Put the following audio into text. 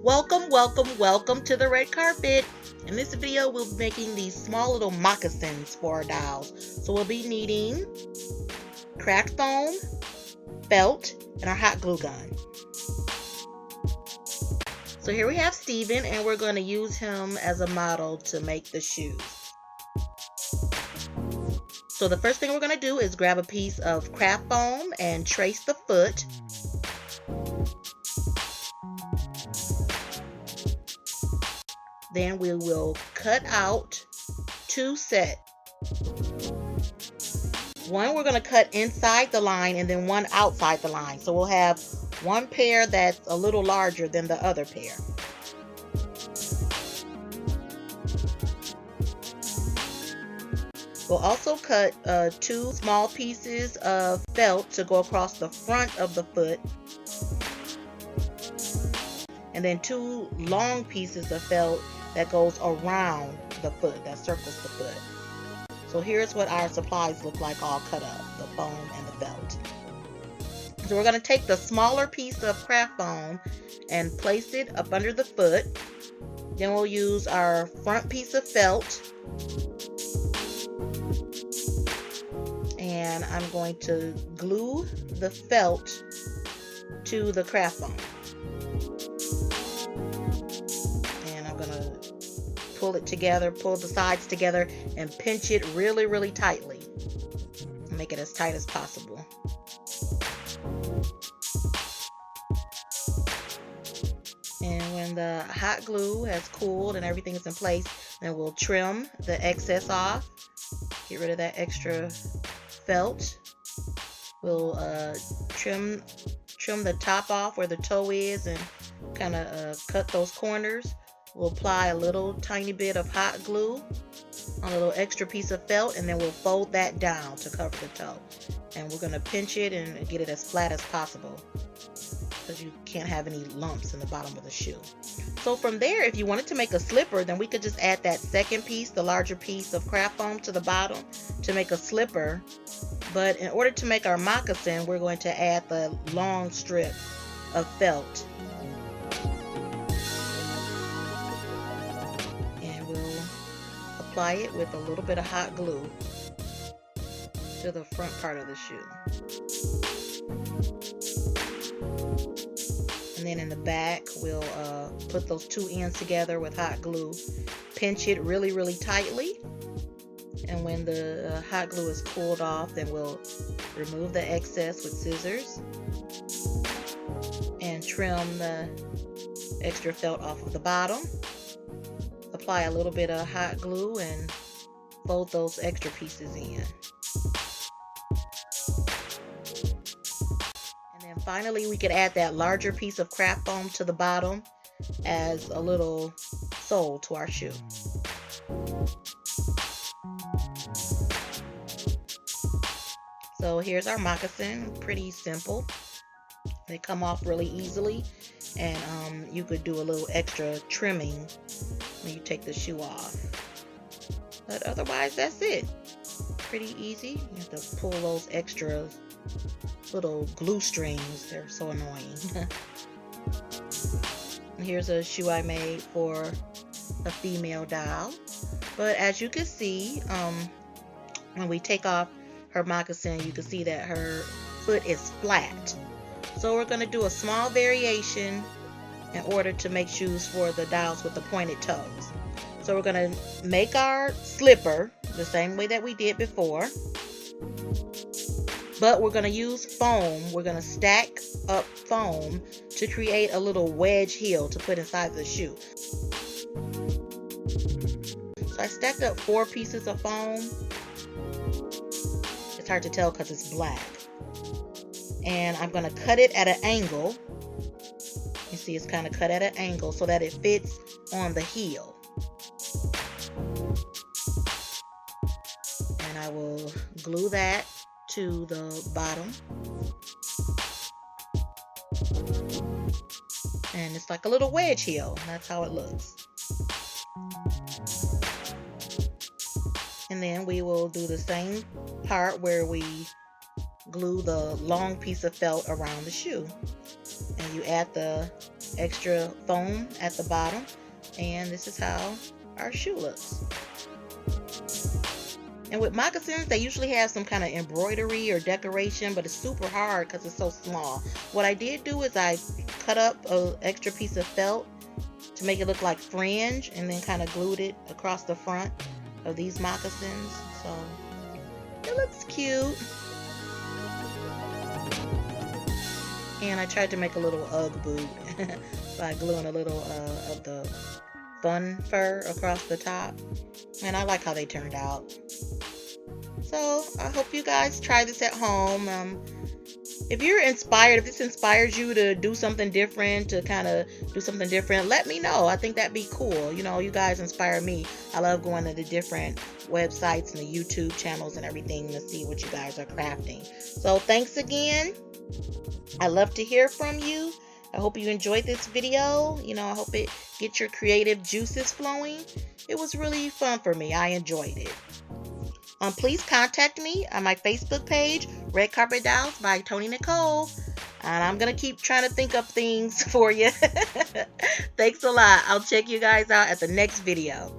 Welcome to the red carpet. In this video, we'll be making these small little moccasins for our dolls. So we'll be needing cracked foam, felt, and our hot glue gun. So here we have Steven, and we're going to use him as a model to make the shoes. So the first thing we're going to do is grab a piece of craft foam and trace the foot. Then we will cut out two sets. One we're going to cut inside the line and then one outside the line. So we'll have one pair that's a little larger than the other pair. We'll also cut two small pieces of felt to go across the front of the foot. And then two long pieces of felt that goes around the foot, that circles the foot. So here's what our supplies look like all cut up, the foam and the felt. So we're going to take the smaller piece of craft foam and place it up under the foot. Then we'll use our front piece of felt. And I'm going to glue the felt to the craft foam. Pull it together, pull the sides together, and pinch it really tightly. Make it as tight as possible. And when the hot glue has cooled and everything is in place, then we'll trim the excess off. Get rid of that extra felt. We'll trim the top off where the toe is and kind of cut those corners. We'll apply a little tiny bit of hot glue on a little extra piece of felt, and then we'll fold that down to cover the toe. And we're going to pinch it and get it as flat as possible because you can't have any lumps in the bottom of the shoe. So from there, if you wanted to make a slipper, then we could just add that second piece, the larger piece of craft foam, to the bottom to make a slipper. But in order to make our moccasin, we're going to add the long strip of felt. Apply it with a little bit of hot glue to the front part of the shoe. And then in the back, we'll put those two ends together with hot glue. Pinch it really tightly. And when the hot glue is cooled off, then we'll remove the excess with scissors and trim the extra felt off of the bottom. Apply a little bit of hot glue and fold those extra pieces in. And then finally we could add that larger piece of craft foam to the bottom as a little sole to our shoe. So here's our moccasin, pretty simple. They come off really easily, and you could do a little extra trimming when you take the shoe off. But otherwise, that's it. Pretty easy. You have to pull those extra little glue strings. They're so annoying. Here's a shoe I made for a female doll. But as you can see, when we take off her moccasin, you can see that her foot is flat. So we're going to do a small variation in order to make shoes for the dolls with the pointed toes. So we're going to make our slipper the same way that we did before. But we're going to use foam. We're going to stack up foam to create a little wedge heel to put inside the shoe. So I stacked up 4 pieces of foam. It's hard to tell because it's black. And I'm going to cut it at an angle. You see it's kind of cut at an angle so that it fits on the heel. And I will glue that to the bottom. And it's like a little wedge heel. That's how it looks. And then we will do the same part where we glue the long piece of felt around the shoe. And you add the extra foam at the bottom. And this is how our shoe looks. And with moccasins, they usually have some kind of embroidery or decoration, but it's super hard because it's so small. What I did do is I cut up an extra piece of felt to make it look like fringe, and then kind of glued it across the front of these moccasins. So it looks cute. And I tried to make a little Ugg boot by gluing a little of the fun fur across the top. And I like how they turned out. So I hope you guys try this at home. If you're inspired, if this inspires you to do something different, let me know. I think that'd be cool. You know, you guys inspire me. I love going to the different websites and the YouTube channels and everything to see what you guys are crafting. So thanks again. I love to hear from you. I hope you enjoyed this video. You know, I hope it gets your creative juices flowing. It was really fun for me. I enjoyed it. Please contact me on my Facebook page, Red Carpet Dolls by Tony Nicole. And I'm going to keep trying to think up things for you. Thanks a lot. I'll check you guys out at the next video.